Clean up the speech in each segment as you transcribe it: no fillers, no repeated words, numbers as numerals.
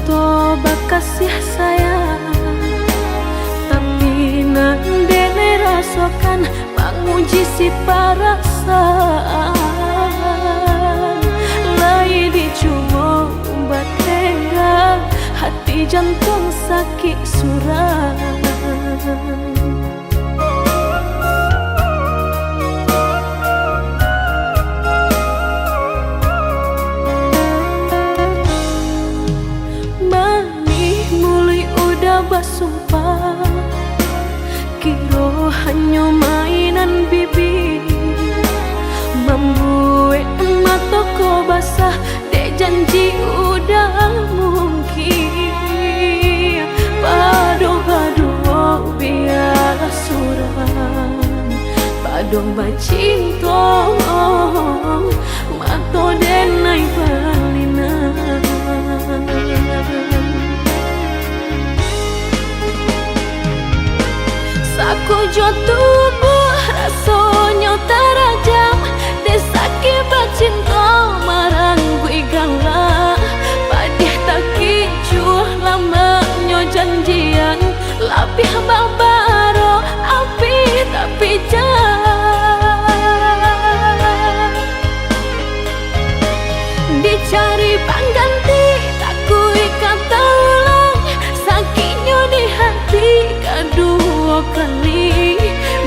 cinta bakasih sayang, tapi nandene rasakan menguji si perasaan. Lai dicuma batengga, hati jantung sakit suram. Basumpah kiro hanya mainan bibi, membuat mataku basah dek janji udah mungkin. Pado-pado biar suram, pado bacinta mato denai balinan. Aku jo tubuh rasanya terajam, desaki bacinta marang gue galak. Padih tak kicuh lamanya janjian, lapih babaro api tapi jah. Dicari pengganti tak kui kata ulang, sakitnya di hati kedua kali.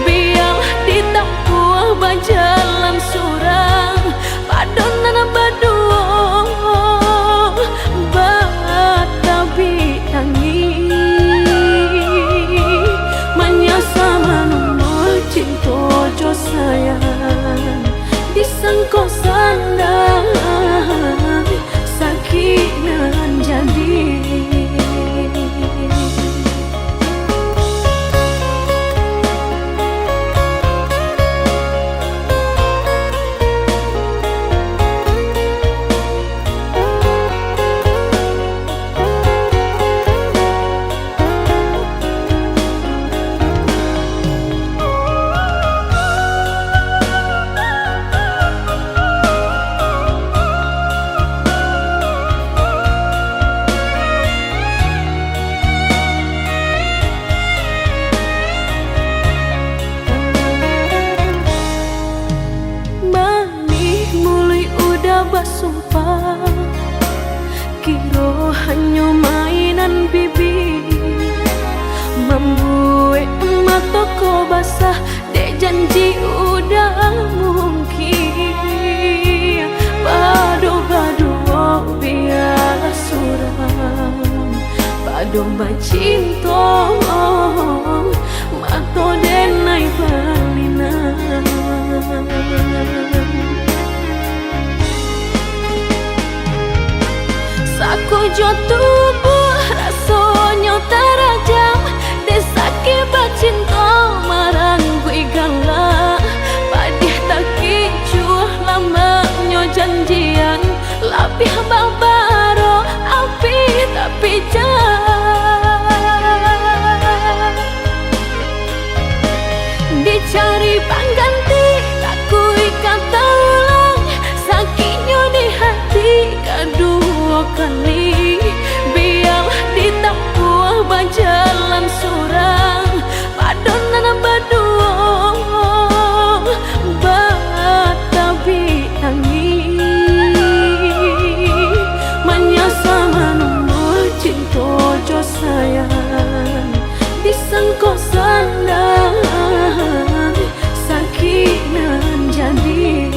Biarlah ditempuh berjalan surang, padonan berdua batabi tangi. Menyasa menunggu cinta jo sayang, disangko sandang sakit nan jadi. Basumpah kiro hanya mainan bibi, membuat mataku basah dek janji udah mungkin. Pado-pado biar suram, pado bacinta mato denai balinan. Aku jo tubuh rasanya terajam, desaki bacinta marang gue galak. Padih tak kicuh lamanya janjian, lapih babaro api tapi jah. Dicari pengganti tak kui kata ulang, sakitnya di hati kedua kali. Biarlah ditempuh berjalan surang, padonan berdua batabi tangi. Menyasa menunggu cinta jo sayang, disangko sandang sakit nan jadi.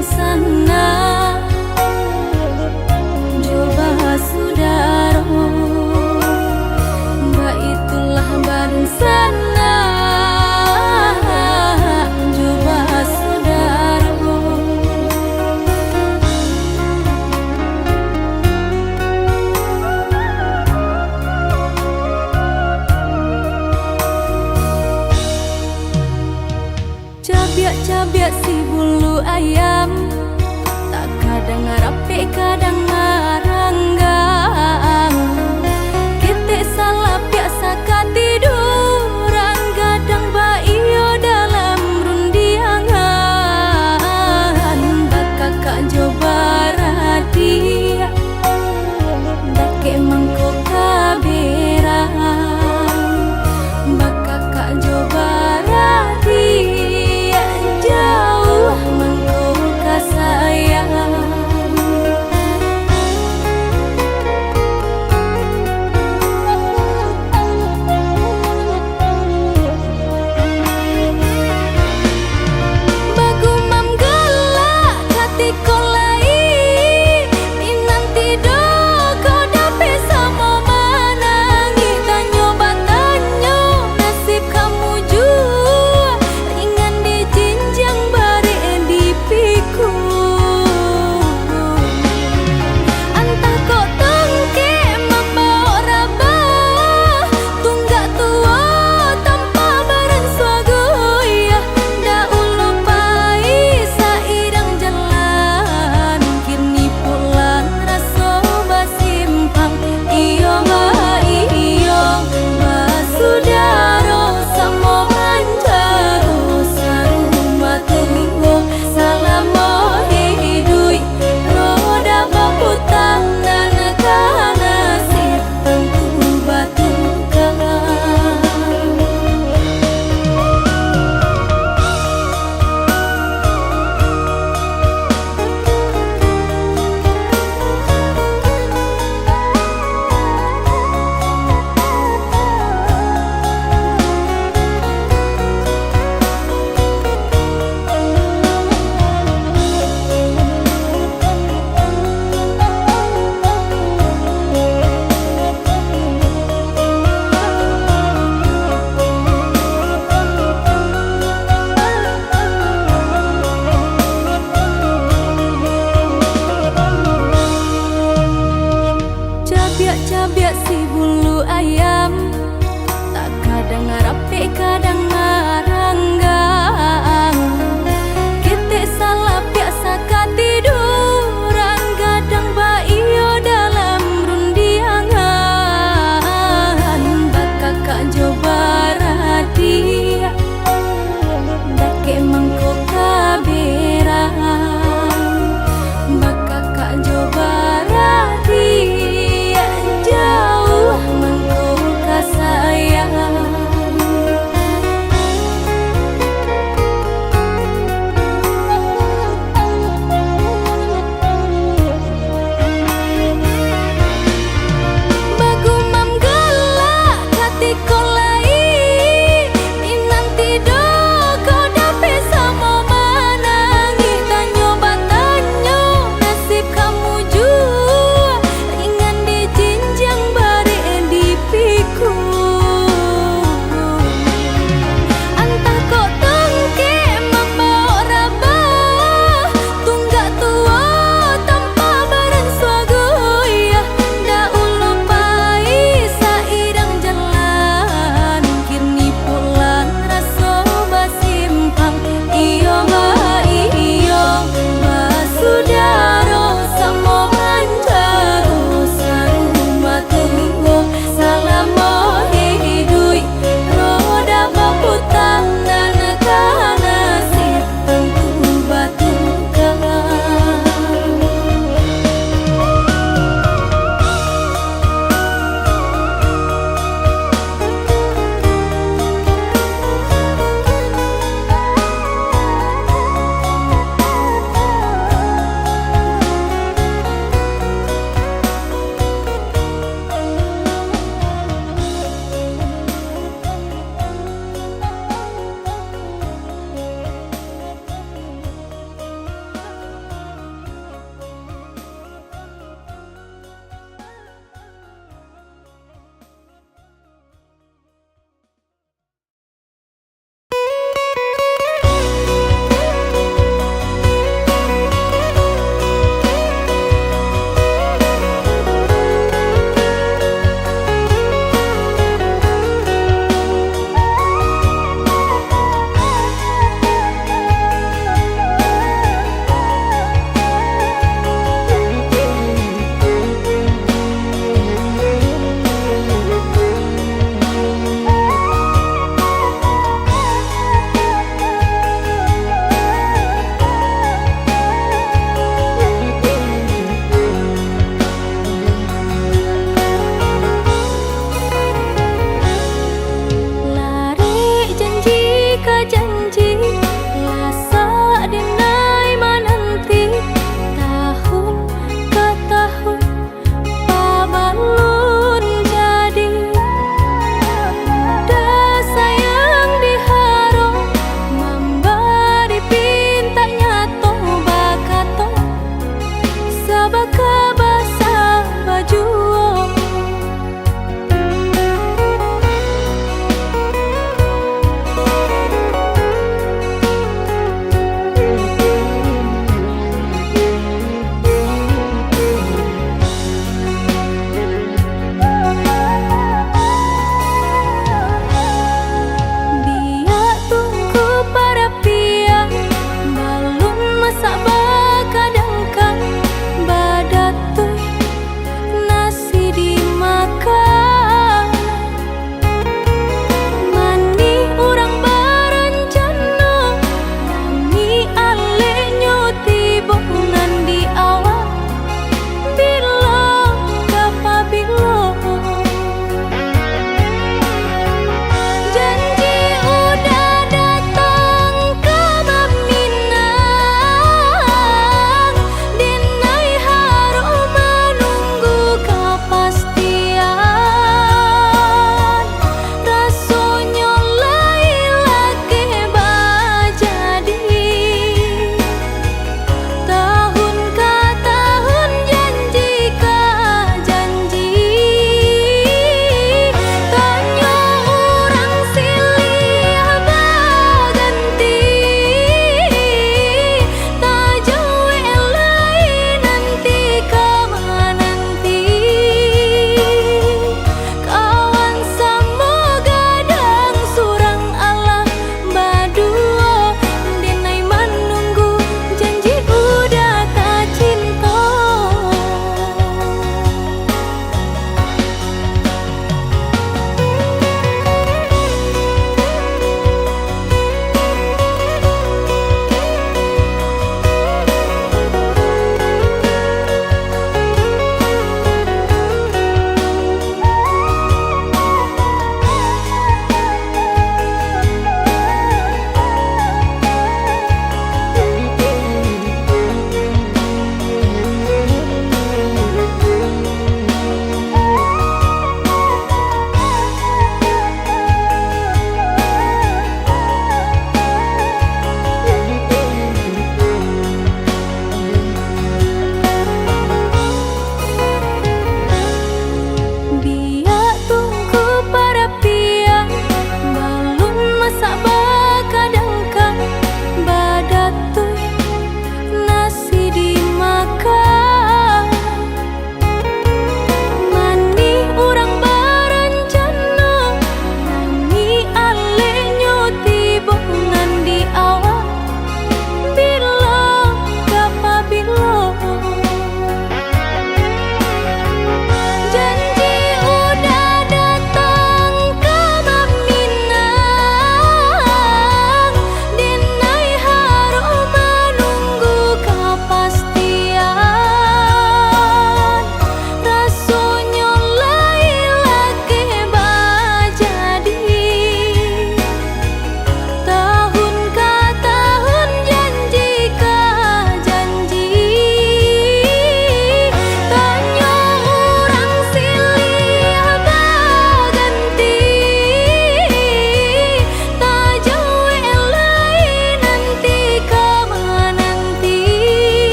Badung sana, coba sudaro, Mbak itulah Badung sana, coba sudaro. Cabiak-cabiak si bulu ayam, tak kadang ngarape kadang ngaranggang. Kita salah biasa katiduran, gadang baiyo dalam rundiangan. Bakakak coba radia, dake mangko kaberang. Bakakak coba radia, jauh mangko kasayang.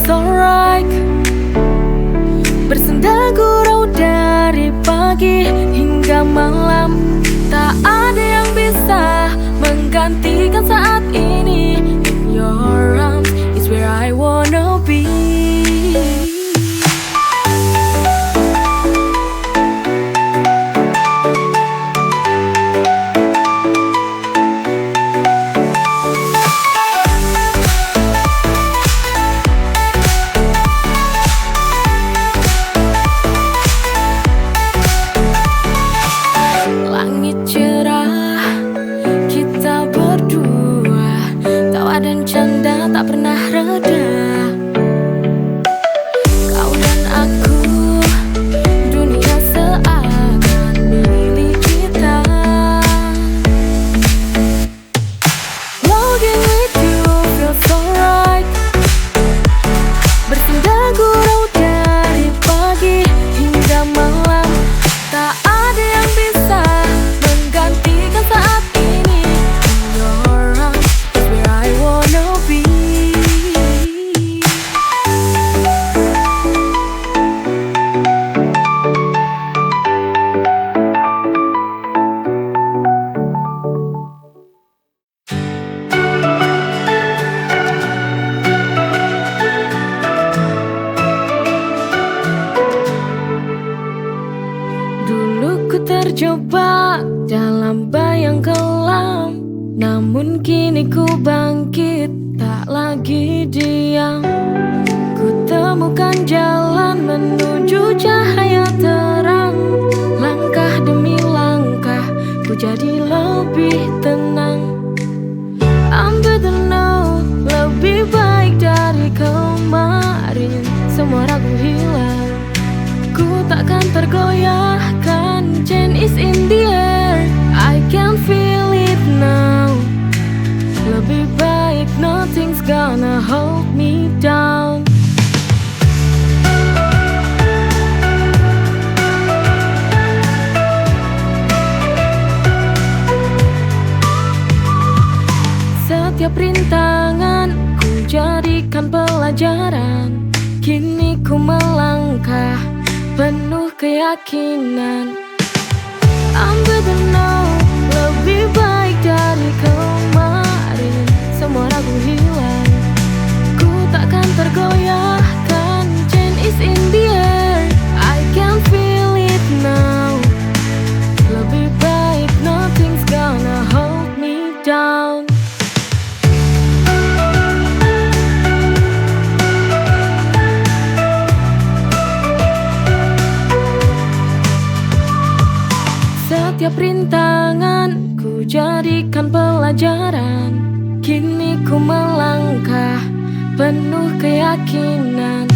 feels alright. Bersenda gurau dari pagi hingga malam, tak ada yang bisa menggantikan saat ini. In your arms is where I wanna be. Langit cerah, kita berdua, tawa dan canda tak pernah reda. Kau dan aku, dunia seakan milik kita. Walking with you feels alright. Bersenda gurau dari pagi hingga malam, tak ada yang bisa menggantikan saat ini. In your arms is where I wanna be. Dulu ku terjebak dalam bayang kelam, namun kini ku bangkit, tak lagi diam. Ku temukan jalan menuju cahaya terang. Langkah demi langkah ku jadi lebih tenang. Ambil the now, lebih baik dari kemarin. Semua ragu hilang, ku takkan tergoyahkan. Change is in the air, I can feel it now. Lebih baik nothing's gonna hold me down. Setiap rintangan ku jadikan pelajaran. Kini ku melangkah penuh keyakinan. Ambil the now, lebih baik dari kemarin. Semua ragu hilang, ku takkan tergoyahkan. Change is in the air, I can feel it now. Lebih baik nothing's gonna hold me down. Setiap rintangan ku jadikan pelajaran. Kini ku melangkah penuh keyakinan.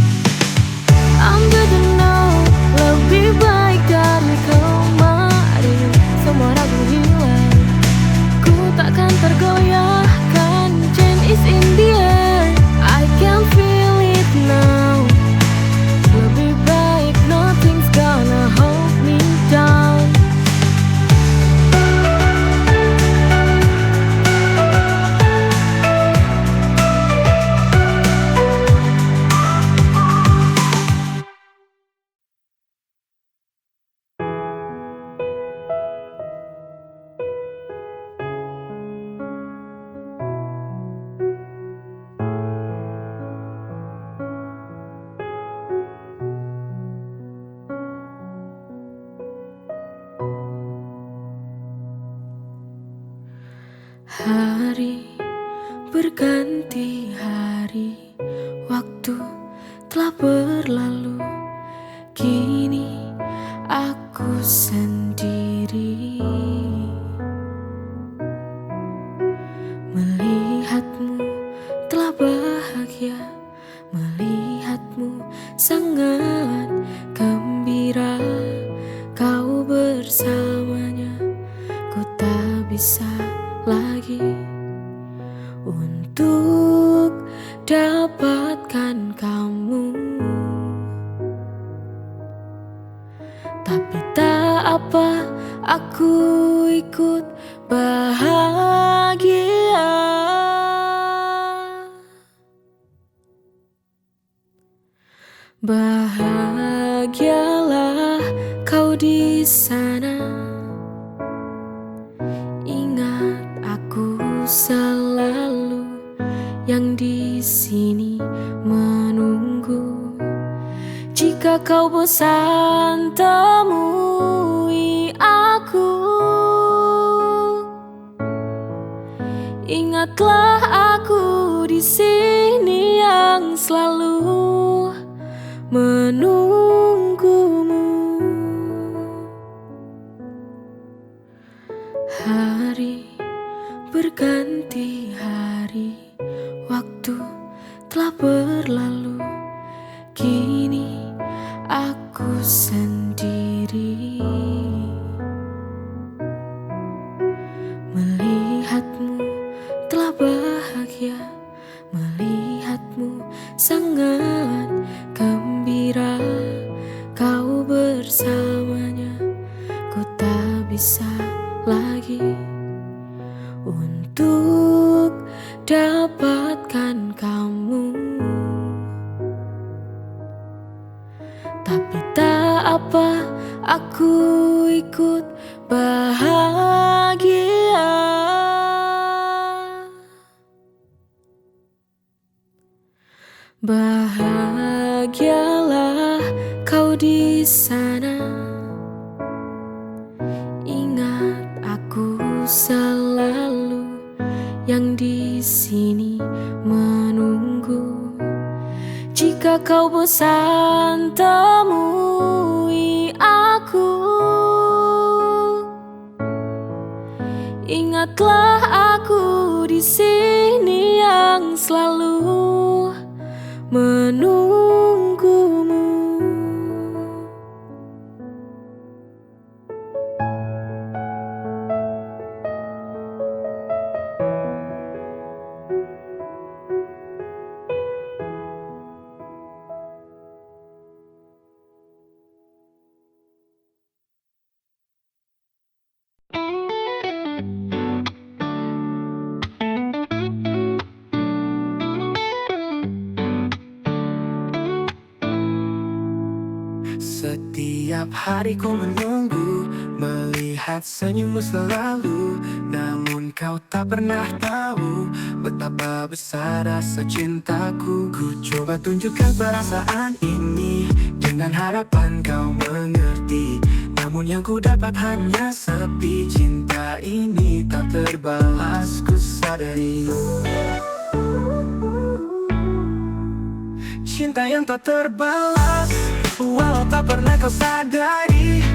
Ambil the now, lebih baik dari kemarin. Semua ragu hilang, ku takkan tergoyahkan. Change is in the air, I can feel it now. Lebih baik nothing's gonna hold me down. Hari berganti hari, waktu telah berlalu. Kini aku sendiri, melihatmu telah bahagia, melihatmu sangat gembira. Kau bersamanya, ku tak bisa lagi untuk dapatkan kamu. Tapi tak apa, aku ikut bahagia. Bahagialah kau di sana. Ingat aku selalu yang di sini menunggu. Jika kau bosan temui aku, ingatlah aku di sini yang selalu menunggumu. Hari berganti hari, waktu telah berlalu. Kini aku sendiri melihatmu telah bahagia, melihatmu sangat gembira. Kau bersamanya, ku tak bisa lagi untuk dapatkan kamu. Tapi tak apa, aku ikut bahagia. Bahagialah kau di sana. Ingat aku selalu yang di sini menunggu. Jika kau bosan temui aku, ingatlah aku di sini yang selalu menunggumu. Setiap hari ku menunggu, melihat senyummu selalu. Namun kau tak pernah tahu betapa besar rasa cintaku. Ku coba tunjukkan perasaan ini dengan harapan kau mengerti. Namun yang ku dapat hanya sepi. Cinta ini tak terbalas, ku sadari. Cinta yang tak terbalas, walau tak pernah kau sadari.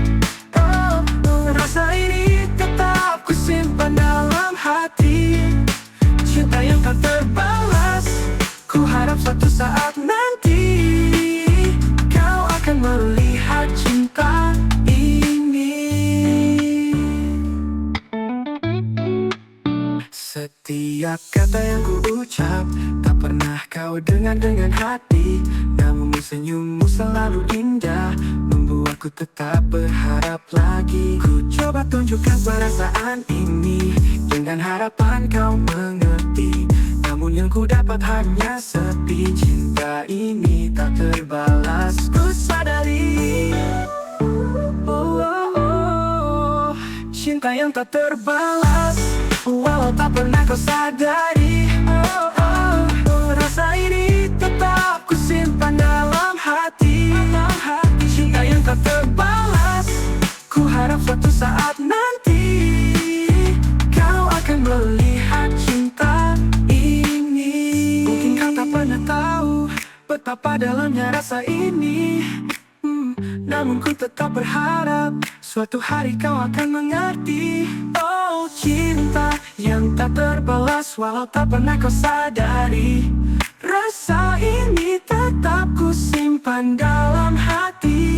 Rasa ini tetap ku simpan dalam hati. Cinta yang tak terbalas, ku harap suatu saat nanti kau akan melihat cinta ini. Setiap kata yang ku ucap tak pernah kau dengar dengan hati. Namun senyummu selalu indah, membuatku tetap berharap lagi. Ku coba tunjukkan perasaan ini dengan harapan kau mengerti. Namun yang ku dapat hanya sepi. Cinta ini tak terbalas, ku sadari. Cinta yang tak terbalas, walau tak pernah kau sadari. Rasa ini tetap ku simpan dalam hati. Cinta yang tak terbalas, ku harap suatu saat nanti kau akan melihat cinta ini. Mungkin kau tak pernah tahu betapa dalamnya rasa ini. Namun ku tetap berharap suatu hari kau akan mengerti. Oh, cinta yang tak terbalas, walau tak pernah kau sadari. Rasa ini tetap ku simpan dalam hati.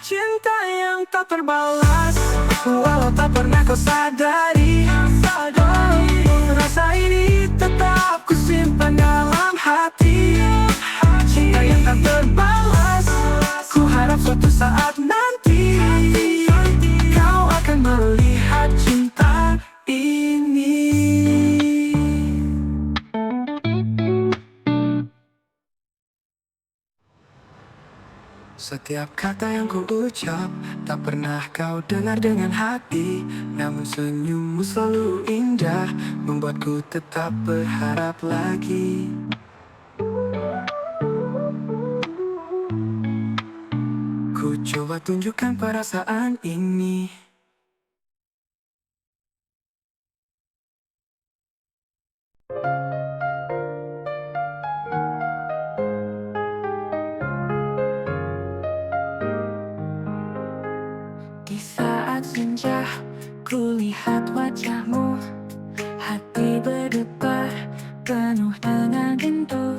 Cinta yang tak terbalas, walau tak pernah kau sadari. Rasa ini tetap ku simpan dalam hati. Cinta yang tak terbalas, ku harap suatu saat nanti kau akan melihat cinta ini. Setiap kata yang ku ucap tak pernah kau dengar dengan hati, namun senyummu selalu indah, membuatku tetap berharap lagi. Ku coba tunjukkan perasaan ini. Di saat senja, ku lihat wajahmu, hati berdebar, penuh dengan rindu.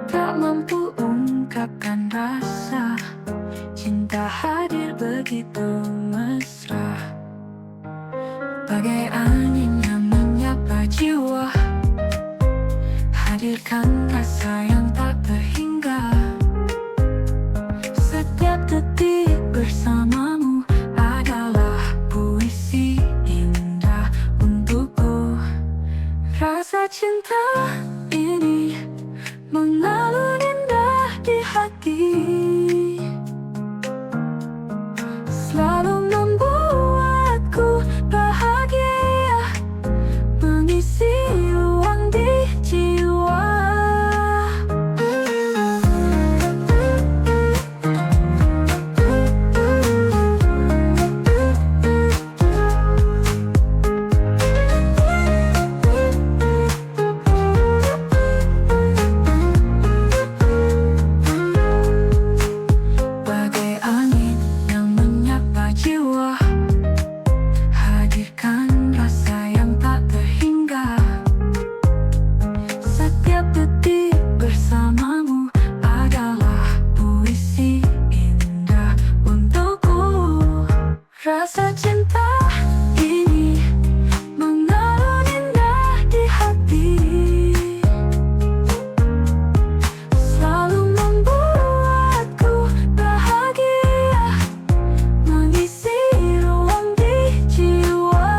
Tak mampu ungkapkan rasa, cinta hadir begitu mesra. Bagai angin yang menyapa jiwa, hadirkan rasa yang tak terhingga. Setiap detik bersamamu adalah puisi indah untukku. Rasa cinta ini mengalun indah di hati, selalu membuatku bahagia, mengisi ruang di jiwa. Bagai angin yang menyapa jiwa, hadirkan rasa yang tak terhingga. Setiap detik bersamamu adalah puisi indah untukku. Rasa cinta ini mengalun indah di hati, selalu membuatku bahagia, mengisi ruang di jiwa.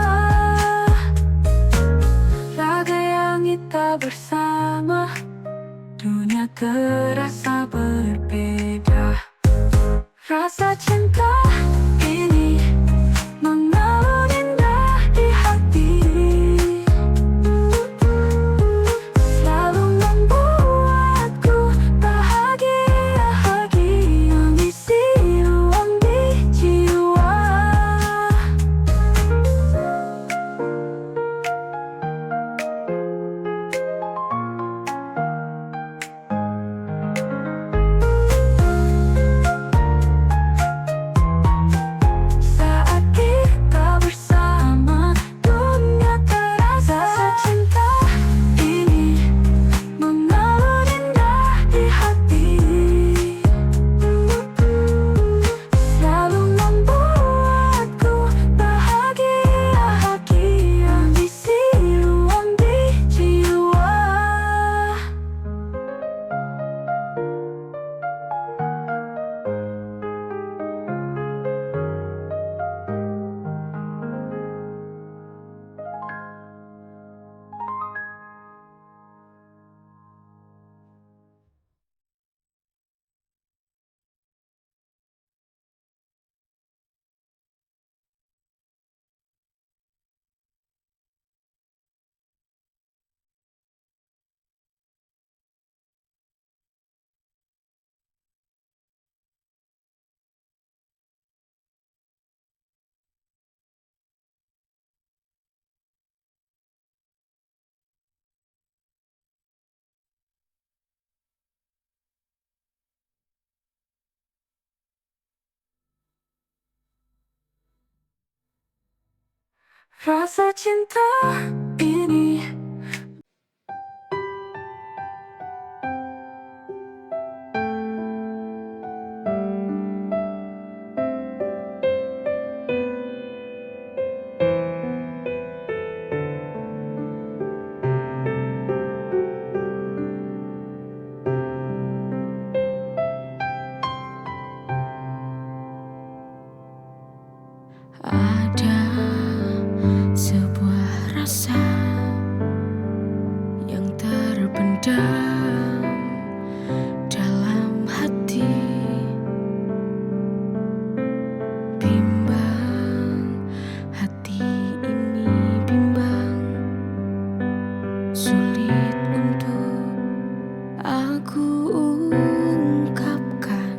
Raga yang kita bersama, dunia terasa berbeda. Rasa cinta ini mengalun indah di hati, selalu membuatku bahagia, mengisi ruang di jiwa. Saat kita bersama, dunia terasa. Rasa cinta ini mengalun indah di hati, selalu membuatku bahagia, mengisi ruang di jiwa. Rasa cinta ini ada sebuah rasa yang terpendam dalam hati. sulit untuk aku ungkapkan.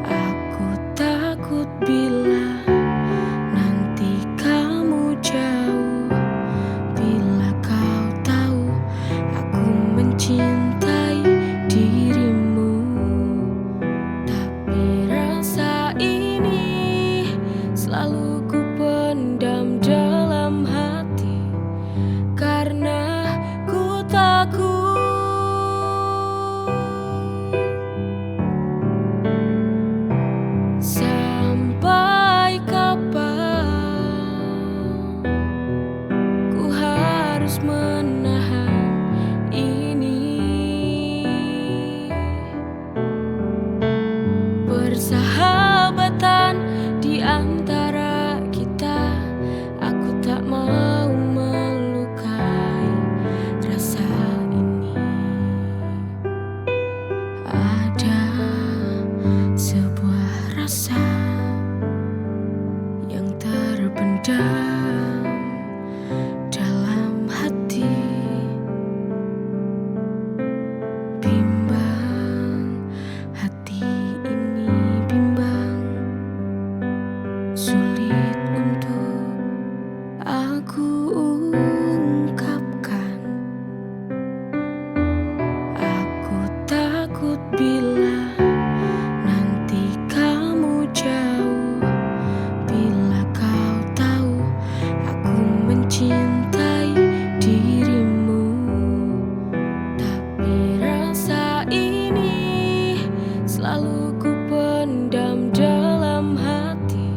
Aku takut bila nanti kamu jauh, bila kau tahu aku mencintai dirimu. Tapi rasa ini selalu ku pendam dalam hati, karena ku takut. Sampai kapan ku harus menahan ini? Persahabatan di antara kita, aku tak mau melukai rasa ini. Ada sebuah rasa yang terpendam dalam hati, bimbang hati ini, bimbang, sulit untuk aku ungkapkan. Aku takut bila nanti kamu jauh, bila kau tahu aku mencintai dirimu. Tapi rasa ini selalu ku pendam dalam hati,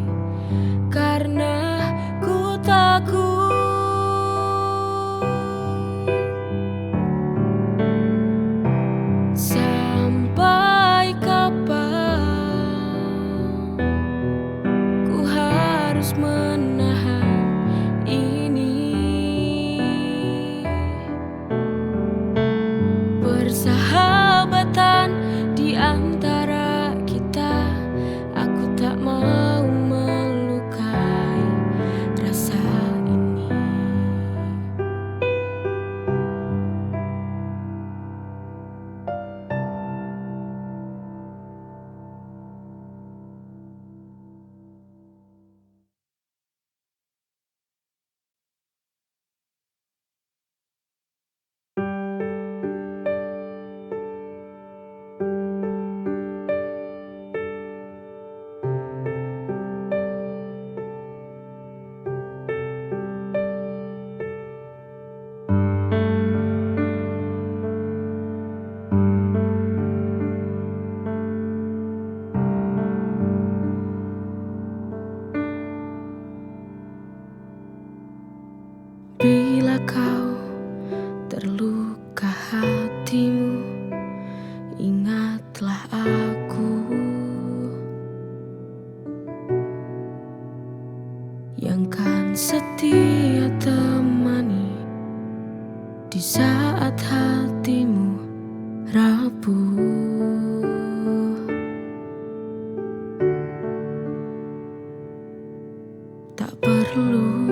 karena ku takut. Sampai kapan ku harus menahan ini? Persahabatan di antara kita, aku tak mau melukai rasa ini. Bila kau terluka hatimu, ingatlah aku yang kan setia temani di saat hatimu rapuh. Tak perlu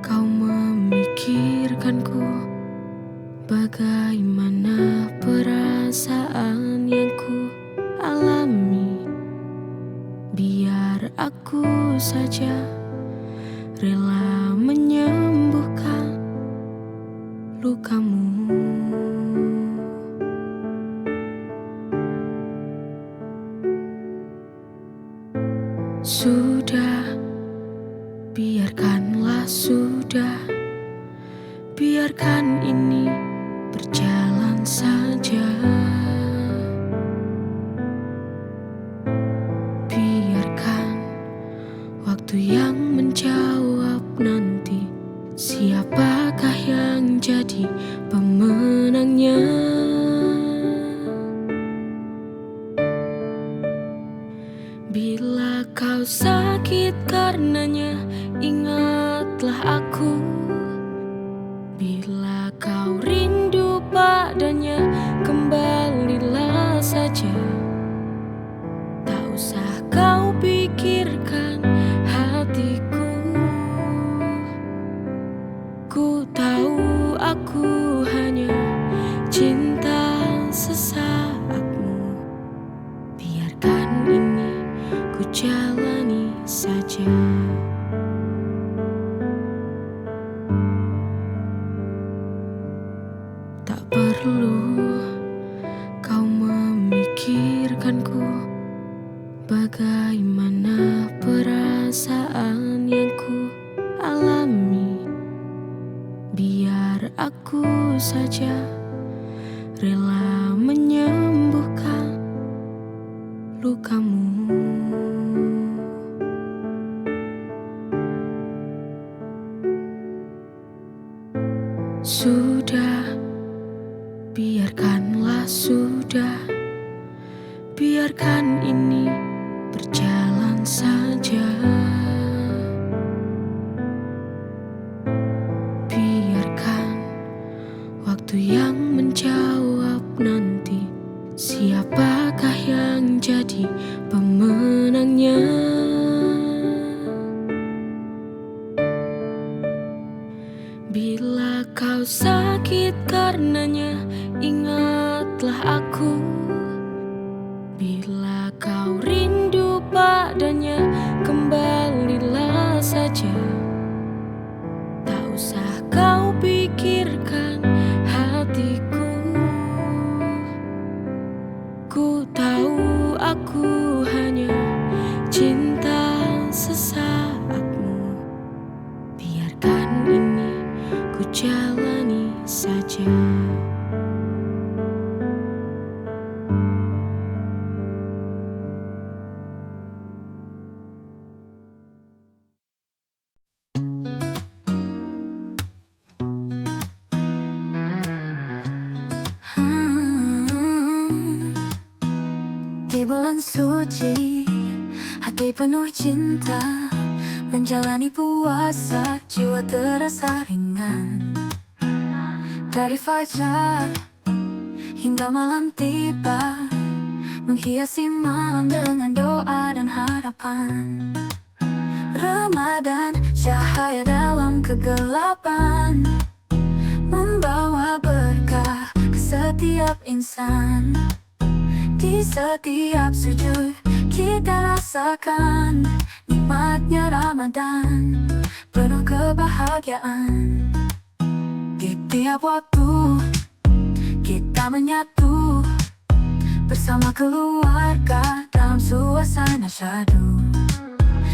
kau memikirkanku, bagaimana perasaan yang ku alami. Biar aku saja rela menyembuhkan lukamu. Sudah, biarkanlah sudah, biarkan ini berjalan saja. Biarkan waktu yang menjawab nanti siapakah yang jadi pemenangnya. Bila kau sakit karenanya, ingatlah aku. Bila kau rindu padanya, kembalilah saja. Tak usah kau pikirkan hatiku. Ku tahu aku hanya cinta sesaatmu. Biarkan ini ku jalani saja. Tak perlu kau memikirkanku, bagaimana perasaan yang ku alami. Biar aku saja rela menyembuhkan lukamu. Sudah, biarkanlah sudah. Biarkan ini berjalan saja. Biarkan waktu yang menjawab nanti siapakah yang jadi pemenangnya. Bila kau sakit karenanya, ingatlah aku. Bila kau rindu padanya, kembalilah saja. Tak usah kau pikirkan hatiku. Ku tahu aku hanya cinta sesaatmu. Biarkan ini ku jalani saja. Di bulan suci, hati penuh cinta, menjalani puasa, jiwa terasa ringan. Dari fajar hingga malam tiba, menghiasi malam dengan doa dan harapan. Ramadan, cahaya dalam kegelapan, membawa berkah ke setiap insan. Di setiap sujud kita rasakan nikmatnya Ramadan, penuh kebahagiaan. Di tiap waktu kita menyatu bersama keluarga dalam suasana syahdu.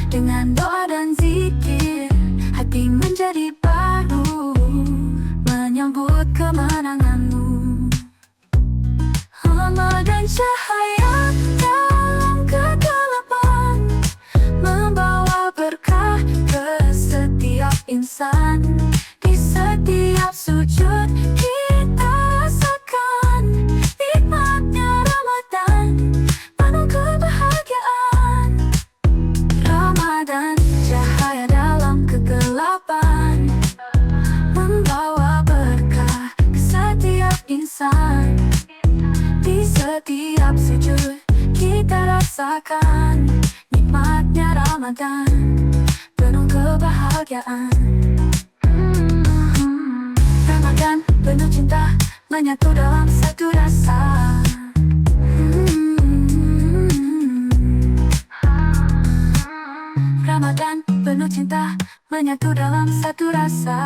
Dengan doa dan zikir, hati menjadi baru, menyambut kemenanganmu. Ramadan, cahaya dalam kegelapan, membawa berkah ke setiap insan. Di setiap sujud kita rasakan nikmatnya Ramadan, penuh kebahagiaan. Ramadan, cahaya dalam kegelapan, membawa berkah ke setiap insan. Di setiap sujud kita rasakan nikmatnya Ramadan, penuh kebahagiaan. Ramadan penuh cinta, menyatu dalam satu rasa. Ramadan penuh cinta, menyatu dalam satu rasa.